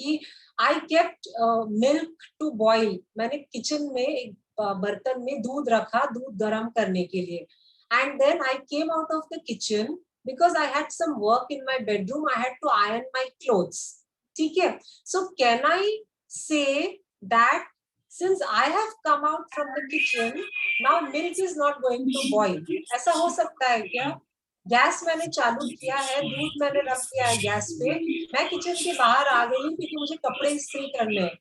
कि I kept milk to boil. मैंने kitchen में एक बर्तन में दूध रखा, दूध गर्म करने के लिए. And then I came out of the kitchen because I had some work in my bedroom. I had to iron my clothes. ठीक है? So can I say that since I have come out from the kitchen, now milk is not going to boil? ऐसा हो सकता है क्या? Gas मैंने चालू किया है, दूध मैंने रख दिया है गैस पे, मैं किचन के बाहर आ गई हूँ क्योंकि मुझे कपड़े इस्त्री करने हैं,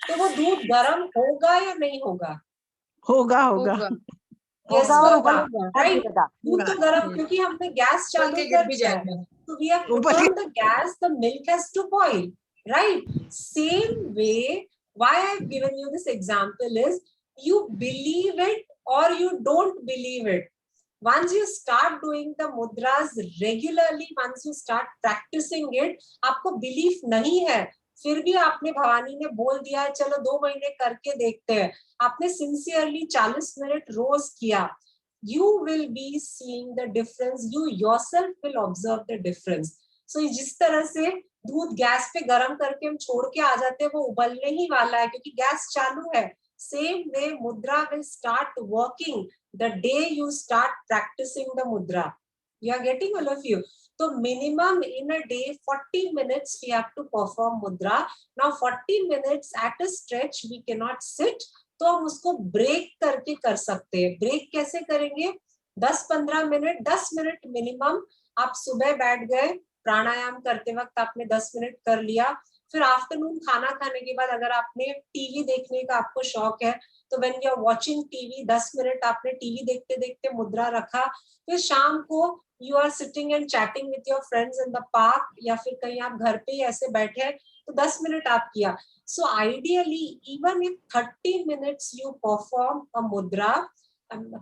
तो वो दूध गर्म होगा या नहीं होगा? होगा होगा Yes, होगा, right? दूध तो गर्म, क्योंकि हमने गैस चालू कर दिया है, so we have put on the gas, the milk has to boil, right? Same way, why I've given you this example is, you believe it or you don't believe it. Once you start doing the mudras regularly, once you start practicing it, आपको belief नहीं है, फिर भी आपने भवानी ने बोल दिया है चलो 2 महीने करके देखते हैं, आपने sincerely 40 मिनट रोज किया, you will be seeing the difference, you yourself will observe the difference. So जिस तरह से दूध गैस पे गरम करके हम छोड़ के आ जाते हैं, वो उबलने ही वाला है क्योंकि गैस चालू है. Same way mudra will start working the day you start practicing the mudra. You are getting, all of you? So minimum in a day 40 minutes we have to perform mudra. Now 40 minutes at a stretch we cannot sit, तो हम उसको break करके कर सकते हैं. Break कैसे करेंगे? 10-15 minute, 10 minute minimum. आप सुबह बैठ गए, प्राणायाम करते वक्त आपने 10 मिनट कर लिया, फिर आफ्टरनून खाना खाने के बाद अगर आपने टीवी देखने का आपको शौक है तो when you are watching TV 10 minute आपने टीवी देखते देखते मुद्रा रखा, फिर शाम को you are sitting and chatting with your friends in the park या फिर कहीं आप घर पे ही ऐसे बैठे हैं तो 10 मिनट आप किया. So ideally even if 30 minutes you perform a मुद्रा,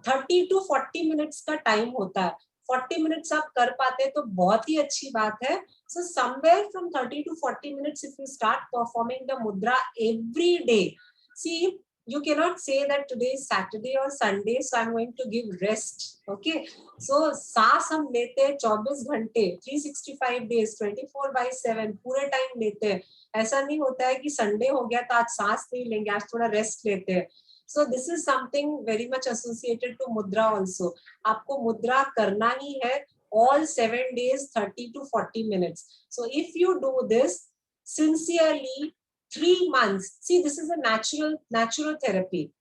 30 to 40 मिनट्स का टाइम होता है, 40 मिनट्स आप कर पाते हैं तो बहुत ही अच्छी बात है. So somewhere from 30 to 40 minutes if you start performing the mudra every day. See, You cannot say that today is Saturday or Sunday, so I'm going to give rest. Okay. So सांस हम लेते हैं 24 घंटे, 365 days, 24/7 पूरे time लेते हैं. ऐसा नहीं होता है कि संडे हो गया तो आज सांस नहीं लेंगे, आज थोड़ा रेस्ट लेते हैं. So this is something very much associated to mudra also. आपको मुद्रा करना ही है all 7 days, 30 to 40 minutes. So if you do this sincerely 3 months, see this is a natural therapy.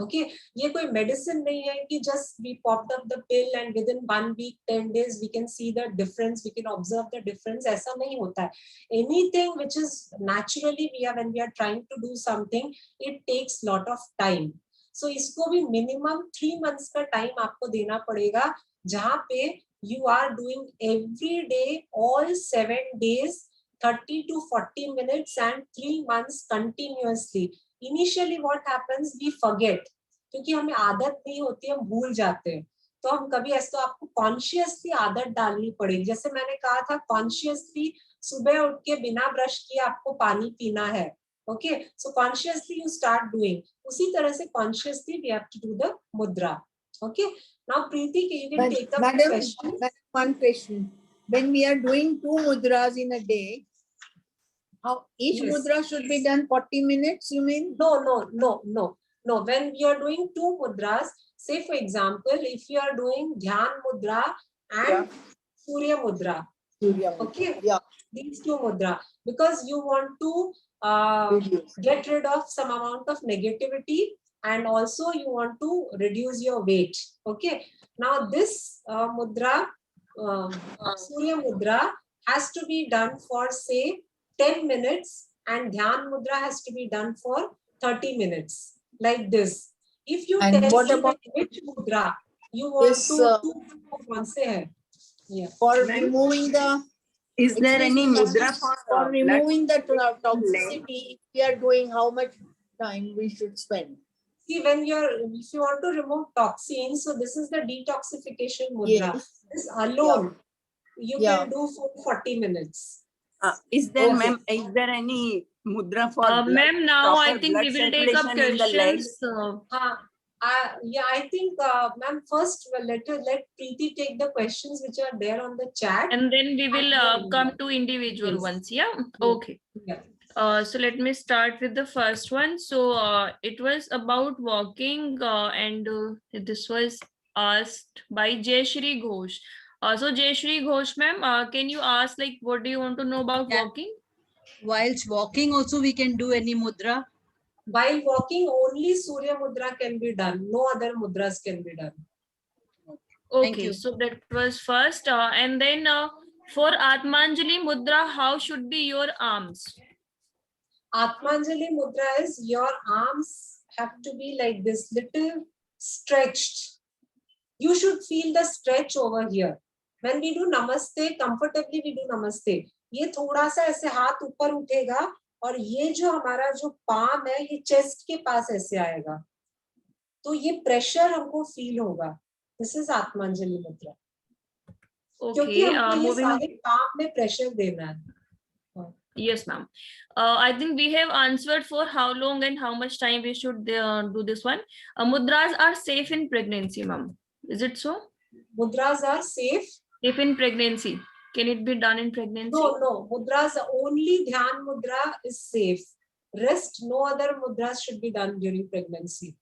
Okay, ये कोई medicine नहीं है कि just we popped up the pill and within 1 week, 10 days we can see the difference, we can observe the difference. ऐसा नहीं होता है. Anything which is naturally when we are trying to do something, it takes lot of time. So इसको भी minimum 3 months का time आपको देना पड़ेगा, जहाँ पे you are doing every day all 7 days, 30 to 40 minutes and 3 months continuously. Initially what happens, we forget, क्योंकि हमें आदत नहीं होती, हम भूल जाते हैं. तो हम कभी ऐसे, तो आपको कॉन्शियसली आदत डालनी पड़ेगी. जैसे मैंने कहा था, कॉन्शियसली सुबह उठ के बिना ब्रश किए आपको पानी पीना है. Okay, so consciously you start doing. उसी तरह से consciously we have to do the mudra. Okay, now Preeti, you can take up the question. One question. When we are doing 2 mudras in a day, how each Yes. mudra should be done 40 minutes, you mean? No. When you are doing 2 mudras, say for example, if you are doing Dhyan Mudra and Surya Mudra, okay, these 2 mudra, because you want to get rid of some amount of negativity and also you want to reduce your weight. Okay, now this mudra, Surya Mudra has to be done for say 10 minutes and Dhyan Mudra has to be done for 30 minutes, like this. If you And tell what me about that which mudra you want this, to कौन से है? Yeah. for removing the, Is there any mudra for for blood? removing the toxicity, if we are doing, how much time we should spend? See, if you want to remove toxins, so this is the detoxification mudra. Yes. This alone, you Yeah. can do for 40 minutes. Is there, Okay. ma'am, is there any mudra for blood, Ma'am, now I proper think blood we will take up circulation in the legs? questions. Yeah, I think, ma'am, first let Preeti take the questions which are there on the chat. And then we will then- come to individual Yes. ones. Yeah. Okay. Yeah. So let me start with the first one. So it was about walking, and this was asked by Jayashri Ghosh. So Jayashri Ghosh, ma'am, can you ask, like, what do you want to know about Yeah. walking? Whilst walking also we can do any mudra. While walking, only Surya Mudra can be done. No other mudras can be done. Okay, you. so that was first. And then for Atmanjali Mudra, how should be your arms? Atmanjali Mudra is your arms have to be like this, little stretched. You should feel the stretch over here. When we do Namaste, comfortably we do Namaste. ये थोड़ा सा ऐसे हाथ ऊपर उठेगा और ये जो हमारा जो पाम है ये चेस्ट के पास ऐसे आएगा, तो ये प्रेशर हमको फील होगा. दिस इज आत्मांजलि मुद्रा, क्योंकि Okay, हमको ये moving. सारे पाम में प्रेशर देना है. Yes, ma'am. I think we have answered for how long and how much time we should do this one. Mudras are safe in pregnancy, ma'am. Is it so? Mudras are safe. If in pregnancy, can it be done in pregnancy? No, mudras, only Dhyan Mudra is safe. Rest, no other mudras should be done during pregnancy.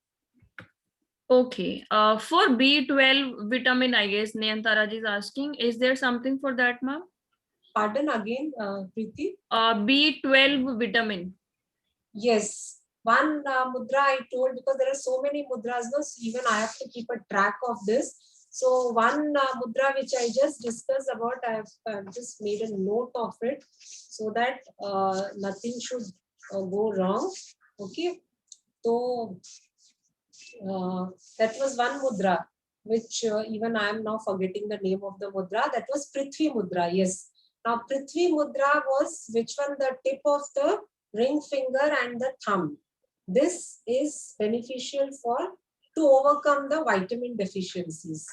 Okay. For B12 vitamin, I guess Nayantara ji is asking, is there something for that, ma'am? Pardon again, Preeti? B12 vitamin. Yes. One mudra I told, because there are so many mudras, no? So even I have to keep a track of this. So one mudra which I just discussed about, I have just made a note of it so that nothing should go wrong. Okay. So that was one mudra which even I am now forgetting the name of the mudra. That was Prithvi Mudra. Yes. Now Prithvi Mudra was which one? The tip of the ring finger and the thumb. This is beneficial to overcome the vitamin deficiencies.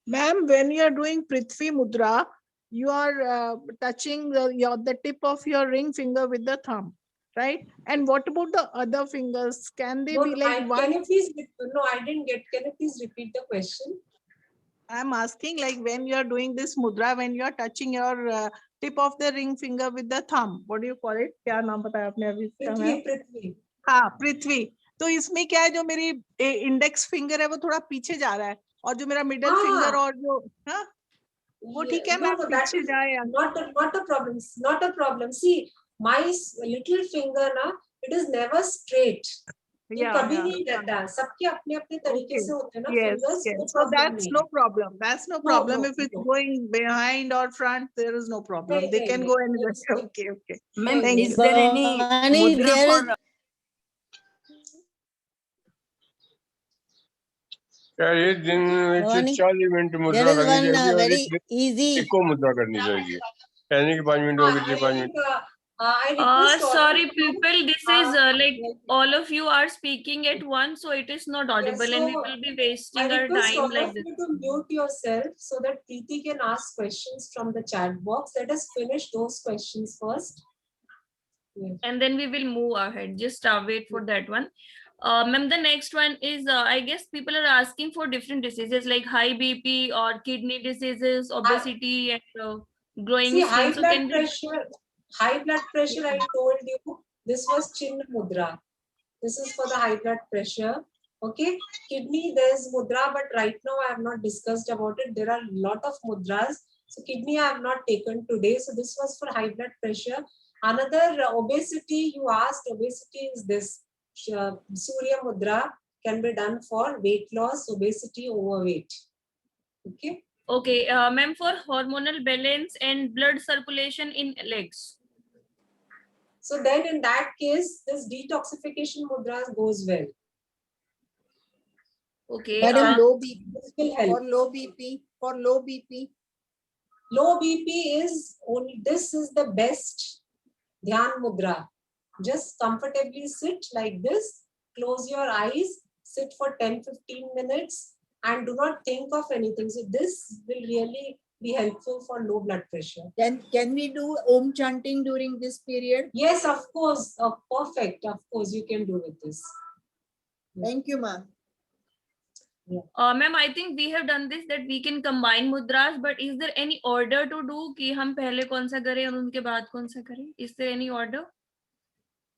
Ma'am, when you are doing Prithvi Mudra, you are touching the tip of your ring finger with the thumb, right? And what about the other fingers? Can they No, be like can one? you please, no, I didn't get, can you please repeat the question? I'm asking, like, when you are doing this mudra, when you are touching your tip of the ring finger with the thumb, what do you call it? क्या नाम बताया आपने अभी इसका Prithvi, ma'am? Prithvi. हाँ, पृथ्वी. तो इसमें क्या है, जो मेरी इंडेक्स फिंगर है वो थोड़ा पीछे जा रहा है, और जो मेरा मिडल फिंगर और जो, हाँ, वो ठीक है No, मैम, no, that पीछे is जाए या not a problem. Not a problem. See, my little finger na, it is never straight. ये कभी नहीं रहता, सबके अपने अपने तरीके से होते हैं ना fingers, no So problem that's नहीं no है. problem. That's no problem. no, If it's no. going behind or front, there is no problem. They can go anywhere. Okay, okay. Ma'am, Thank is you. there any mudra for एक दिन में Bhavani, 40 minute मुद्रा there is करनी one चाहिए और very easy. Eco मुद्रा करनी चाहिए, यानी कि 5 मिनट हो गए, 5 minute. I request all Sorry, of you, people, this is like all of you are speaking at once, so it is not audible and we so will be I wasting our request time all like of this. you to mute yourself so that Preeti can ask questions from the chat box. Let us finish those questions first. Yes. And then we will move ahead. Just wait for that one. Ma'am, the next one is, I guess people are asking for different diseases like high BP or kidney diseases, obesity, and glowing See, skin. So can we? high blood pressure, I told you, this was Chin Mudra. This is for the high blood pressure. Okay. Kidney, there's mudra, but right now I have not discussed about it. There are a lot of mudras. So kidney I have not taken today. So this was for high blood pressure. Another obesity, you asked, obesity is this. Surya Mudra can be done for weight loss, obesity, overweight. Okay. Okay, ma'am, for hormonal balance and blood circulation in legs. So then in that case, this detoxification mudras goes well. Okay. Madam, low BP, This will help. for low BP, for low BP. Low BP is only, this is the best Dhyan Mudra. Just comfortably sit like this, close your eyes, sit for 10-15 minutes and do not think of anything. So this will really be helpful for low blood pressure. Can we do Om chanting during this period? Yes, of course. Perfect. Of course, you can do with this. Thank you, ma'am. Ma'am, I think we have done this, that we can combine mudras, but is there any order to do कि हम पहले कौन सा करें और उनके बाद कौन सा करें? Is there any order?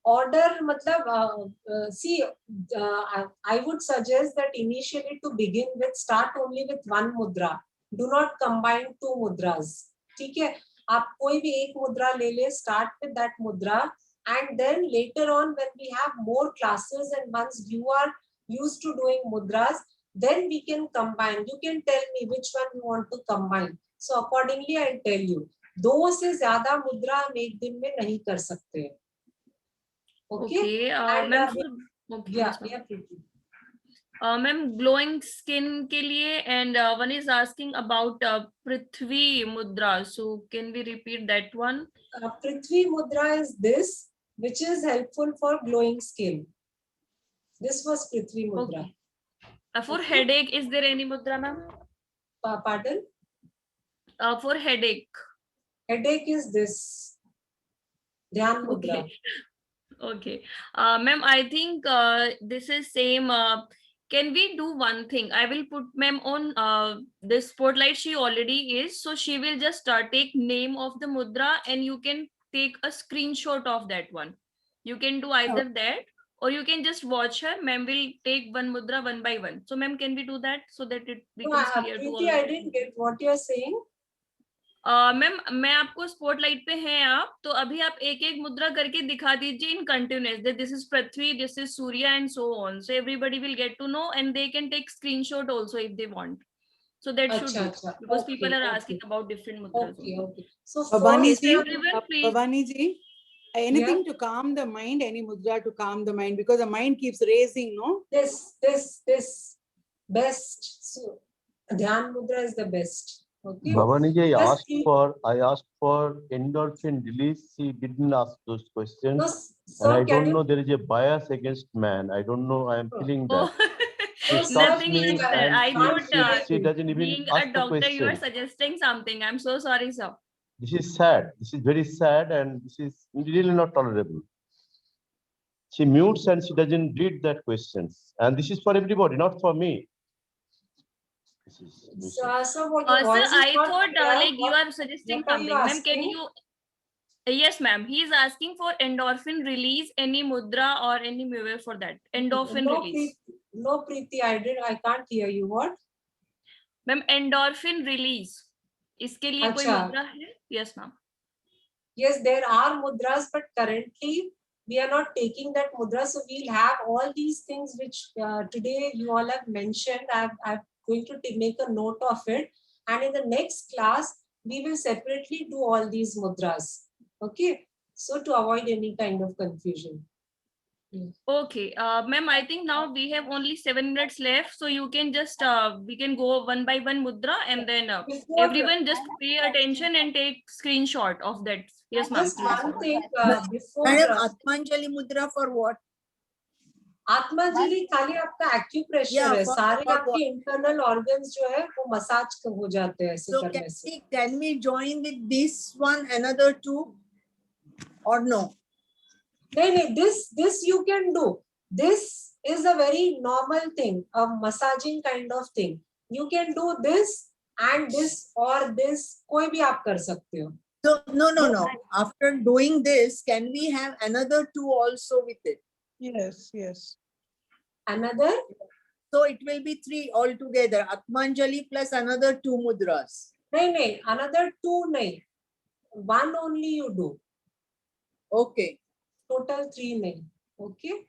Order, matlab, see, I would suggest that initially to begin with, start only with one mudra. Do not combine two mudras. ठीक है? आप कोई भी एक मुद्रा ले ले, start with that mudra, and then later on when we have more classes and once you are used to doing mudras, then we can combine. You can tell me which one you want to combine. So accordingly, I'll tell you. 2 से ज़्यादा मुद्रा हम एक दिन में नहीं कर सकते. Okay. And, ma'am, yeah. Ma'am, glowing skin के लिए, and one is asking about Prithvi Mudra. So can we repeat that one? Prithvi Mudra is this, which is helpful for glowing skin. This was Prithvi Mudra. Okay. For headache, is there any mudra, ma'am? Pardon? For headache. Headache is this. Dhyan Mudra. Okay. Okay. Ma'am, I think this is same. Can we do one thing? I will put ma'am on this spotlight. She already is. So she will just take name of the mudra and you can take a screenshot of that one. You can do either that or you can just watch her. Ma'am will take one mudra one by one. So ma'am, can we do that so that it becomes clear to all? Preeti, I didn't get what you're saying. Ma'am मैं आपको spotlight पे हैं आप, तो अभी आप एक एक मुद्रा करके दिखा दीजिए in continuous, that this is Prithvi, this is Surya and so on, so everybody will get to know and they can take screenshot also if they want, so that should be because people are asking about different mudras. Okay. So Bhavani ji, anything to calm the mind, any mudra to calm the mind, because the mind keeps racing, no? This best. So Dhyan Mudra is the best. Okay. Bhavani ji, I asked for endorphin release. She didn't ask those questions. No, so and I don't know, there is a bias against man. I don't know. I am feeling that. Nothing like that. I thought she doesn't even being ask a doctor, the you are question. suggesting something. I'm so sorry, sir. This is sad. This is very sad, and this is really not tolerable. She mutes and she doesn't read that questions. And this is for everybody, not for me. So what your Sir, voice is I not thought clear. like you are suggesting What are you something. Ma'am, can asking? you? Yes, ma'am. He is asking for endorphin release, any mudra or any move for that. Endorphin No, release. no, Preeti, I can't hear you. What? Ma'am, endorphin release. इसके लिए कोई अच्छा. मुद्रा है? Yes, ma'am. Yes, there are mudras, but currently we are not taking that mudra. So we'll have all these things which today you all have mentioned. I'm going to make a note of it. And in the next class, we will separately do all these mudras. Okay. So to avoid any kind of confusion. Okay, ma'am, I think now we have only 7 minutes left. So you can just, we can go one by one mudra and then everyone just pay attention and take screenshot of that. Yes, ma'am. Just one thing before. Madam, Atmanjali mudra for what? आत्मांजलि खाली आपका acupressure है, सारे आपके internal organs जो है वो massage हो जाते हैं ऐसे करने से. Can we join with this one another two or no? नहीं, this you can do. This is a very normal thing, a massaging kind of thing. You can do this and this or this, कोई भी आप कर सकते हो. So no. After doing this, can we have another two also with it? Yes. Another? So it will be 3 altogether. Atmanjali plus another 2 mudras. नहीं, another 2 नहीं. 1 only you do. Okay. Total 3 नहीं. Okay.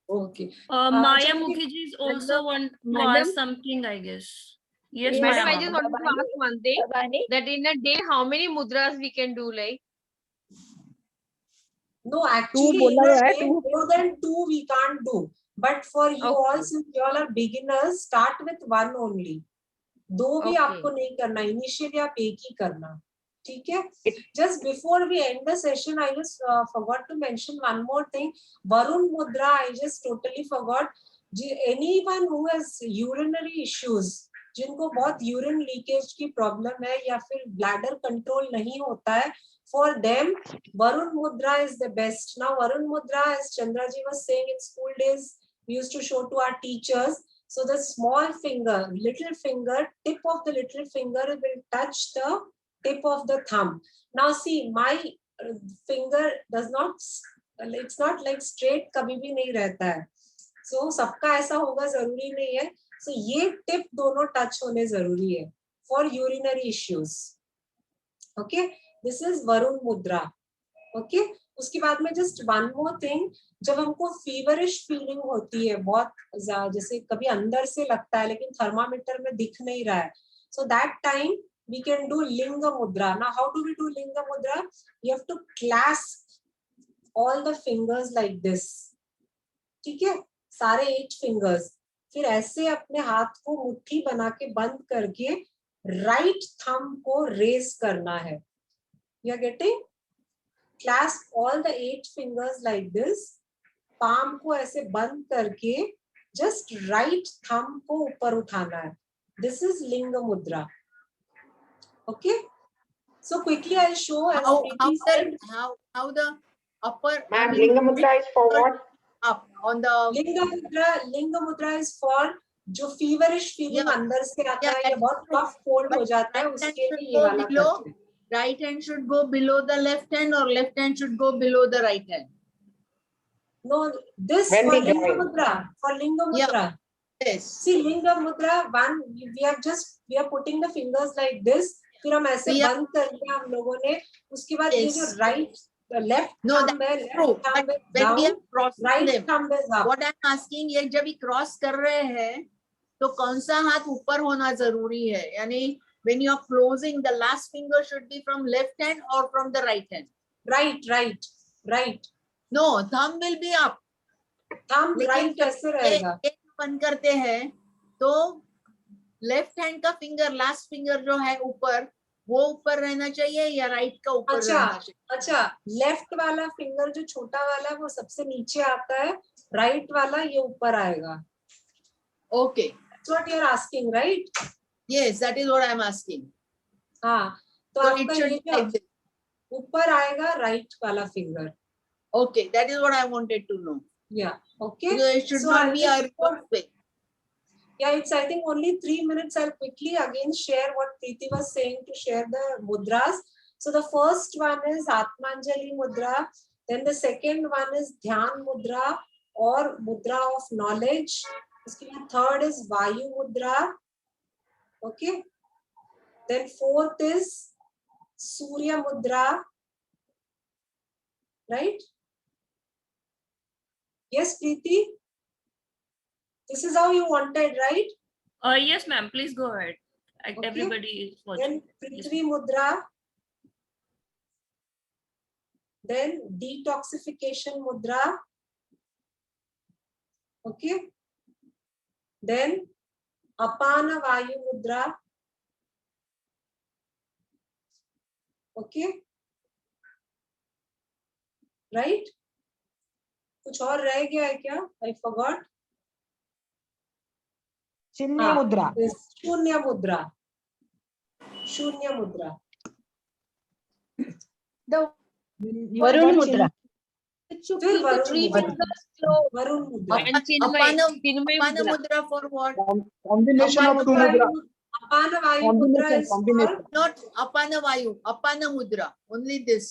Okay. Maya Mukherjee is also want to ask something, I guess. Yes, Madam, Maya. I just want to ask one thing. That in a day, how many mudras we can do, like? No, actually, more than 2 we can't do. But for you all, since you all are beginners, start with 1 only. 2 भी आपको नहीं करना. Initially आप एक ही करना. ठीक है? Just before we end the session, I just forgot to mention one more thing. Varun Mudra, I just totally forgot. Anyone who has urinary issues, जिनको बहुत यूरिन लीकेज की प्रॉब्लम है या फिर ब्लैडर कंट्रोल नहीं होता है, for them Varun Mudra is the best. Now Varun Mudra, as Chandraji was saying in school days, we used to show to our teachers. So the small finger, little finger, tip of the little finger will touch the tip of the thumb. Now see, my finger does not, it's not like straight, कभी भी नहीं रहता है. So सबका ऐसा होगा जरूरी नहीं है. So ये tip दोनों touch होने जरूरी है for urinary issues. Okay, this is Varun Mudra. Okay, उसके बाद में just one more thing, जब हमको feverish feeling होती है बहुत, जैसे कभी अंदर से लगता है लेकिन थर्मामीटर में दिख नहीं रहा है, so that time we can do Linga Mudra. Now how do we do Linga Mudra? You have to clasp all the fingers like this. ठीक है, सारे 8 fingers. फिर ऐसे अपने हाथ को मुट्ठी बना के बंद करके राइट थंब को रेज करना है. You are getting? Clasp all the 8 fingers like this. Palm को ऐसे बंद करके just right thumb को ऊपर उठाना है. This is Linga Mudra. Okay. So quickly I'll show. How the upper. Ma'am, Linga Mudra is for what? Up on the Linga Mudra is for जो feverish feeling अंदर से आता है या बहुत cough cold हो जाता है, उसके लिए ये वाला करते हैं. Right hand should go below the left hand or left hand should go below the right hand? No, this for Linga Mudra. For Linga Mudra. Yes. See, Linga Mudra, we are putting the fingers like this. फिर हम ऐसे बंद कर दिया हम लोगों ने. उसके बाद ये जो right, left thumb है, left thumb is down, right thumb is up. What I'm asking, ये जब ये cross कर रहे हैं, तो कौन सा हाथ ऊपर होना जरूरी है? यानी when you are closing, the last finger should be from left hand or from the right hand? Right. No, thumb will be up. Thumb right ऐसे रहेगा. बंद करते हैं तो लेफ्ट हैंड का फिंगर, लास्ट फिंगर जो है ऊपर, वो ऊपर रहना चाहिए या राइट का ऊपर रहना चाहिए? अच्छा, लेफ्ट वाला फिंगर जो छोटा वाला वो सबसे नीचे आता है, राइट वाला ये ऊपर आएगा. Okay. That's what you are asking, right? Yes, that is what I am asking. हाँ, तो आपका ये जो ऊपर आएगा राइट वाला finger. Okay, that is what I wanted to know. Yeah, okay. Because it should So not I'll be just a reverse way. Yeah, it's I think only 3 minutes. I'll quickly again share what Preeti was saying to share the mudras. So the first one is Atmanjali mudra. Then the second one is Dhyan mudra or mudra of knowledge. Third is Vayu mudra. Okay. Then fourth is Surya mudra. Right? Yes, Preeti? This is how you wanted, right? Yes, ma'am. Please go ahead. Okay. Everybody is watching. Then Prithvi mudra. Then detoxification mudra. Okay. Then Apana Vayu mudra. Okay. Right? कुछ और रह गया है क्या? I forgot. Shunnya mudra. Shunya mudra. Shunya mudra. The Varun mudra. it should Then keep the Varun three mudra. fingers closed. Varun mudra. And Chinmay Apana mudra. mudra for what? Combination of two mudra. Apana Vayu mudra is for Not apana vayu, apana mudra. Only this.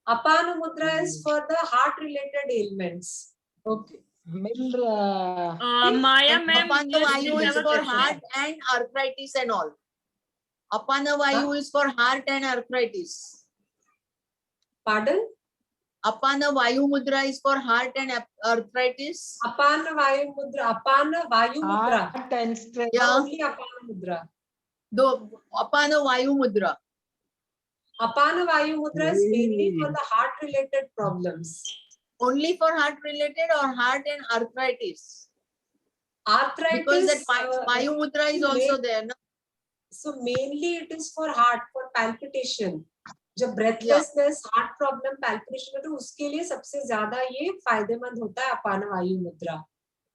Apana mudra is for the heart related ailments. Okay. Maya ma'am, Apana yes, vayu we is have a for question. heart and arthritis and all. Apana vayu is for heart and arthritis. Pardon? Apana vayu mudra is for heart and arthritis. Apana Vayu mudra. Apana Vayu mudra. Heart and strength. Yeah. Only Apana mudra. The apana vayu mudra. Apana Vayu mudra is mainly for the heart related problems. Only for heart related or heart and arthritis? Arthritis. Because that vayu mudra is also there. No? So mainly it is for heart, for palpitation. जब breathlessness, heart problem, palpitation है तो उसके लिए सबसे ज्यादा ये फायदेमंद होता है अपान वायु मुद्रा.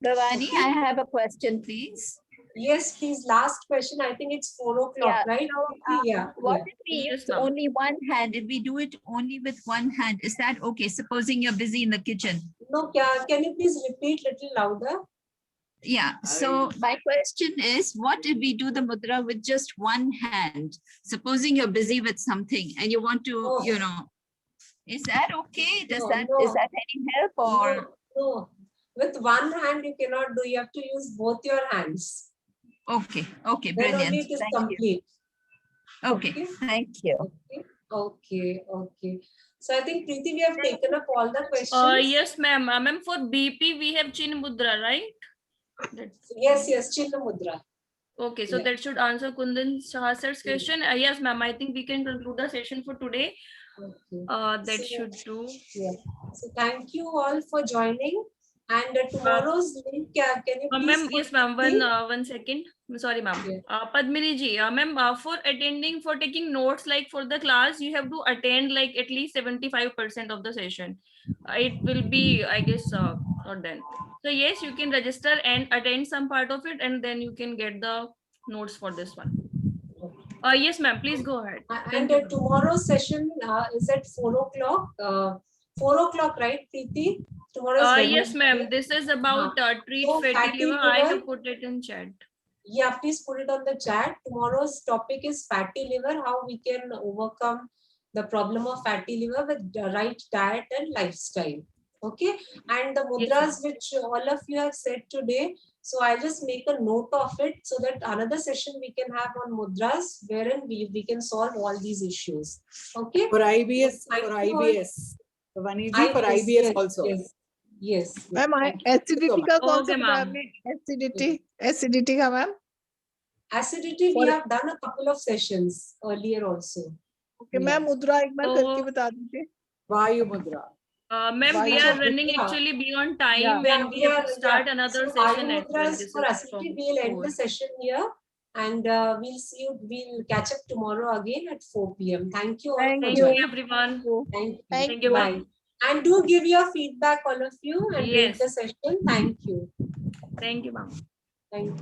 Bhavani, I have a question, please. Yes, please. Last question. I think it's 4 o'clock, Yeah, right? so, what if we Yes, use ma'am. only one hand? If we do it only with one hand, is that okay? Supposing you're busy in the kitchen. No, can you please repeat little louder? Yeah, so my question is, what if we do the mudra with just one hand? Supposing you're busy with something and you want to, Oh. you know, is that okay? Does No, that no. is that any help or? No, no. With one hand you cannot do. You have to use both your hands. Okay, okay, Then only brilliant. it is Thank you. complete. Okay, Okay. thank you. Okay. So I think Preeti, we have taken up all the questions. Yes, ma'am. Ma'am, for BP, we have Chin mudra, right? Yes, Chinna mudra. Okay, so Yeah. that should answer Kundan Shah sir's question. Yes, ma'am. I think we can conclude the session for today. Okay. That So- should do. Yeah. So thank you all for joining. And tomorrow's link, can you please? Ma'am, put yes, ma'am. the- One second. Sorry, ma'am. Yeah. Padmini ji, ma'am, for taking notes, like for the class, you have to attend like at least 75% of the session. It will be, I guess, not done. So yes, you can register and attend some part of it, and then you can get the notes for this one. Yes, ma'am. Please go ahead. And tomorrow's session is at 4 o'clock. 4 o'clock, right, Preeti? Tomorrow is Yes, ma'am. This is about treat So, fatty liver. I liver. have put it in chat. Yeah, please put it on the chat. Tomorrow's topic is fatty liver, how we can overcome the problem of fatty liver with the right diet and lifestyle. Okay. And the mudras which all of you have said today. So I'll just make a note of it so that another session we can have on mudras wherein we can solve all these issues. Okay. For IBS, Thank for you all. IBS. Vaniji, for IBS also. Yes. Ma'am, acidity का कौन सा बता आपने? Acidity का ma'am? Acidity, we have done a couple of sessions earlier also. Okay, ma'am, mudra एक बार करके बता दीजिए. Vayu mudra. Ma'am, we are running actually beyond time and we have to start another session. Vayu as mudra well. is This for is acidity. from We'll end 4. the session here and we'll catch up tomorrow again at 4 p.m. Thank you all Thank for you, joining. everyone. Thank you. Bye. And do give your feedback, all of you, and rate Yes. the session. Thank you. Thank you, ma'am. Thank you.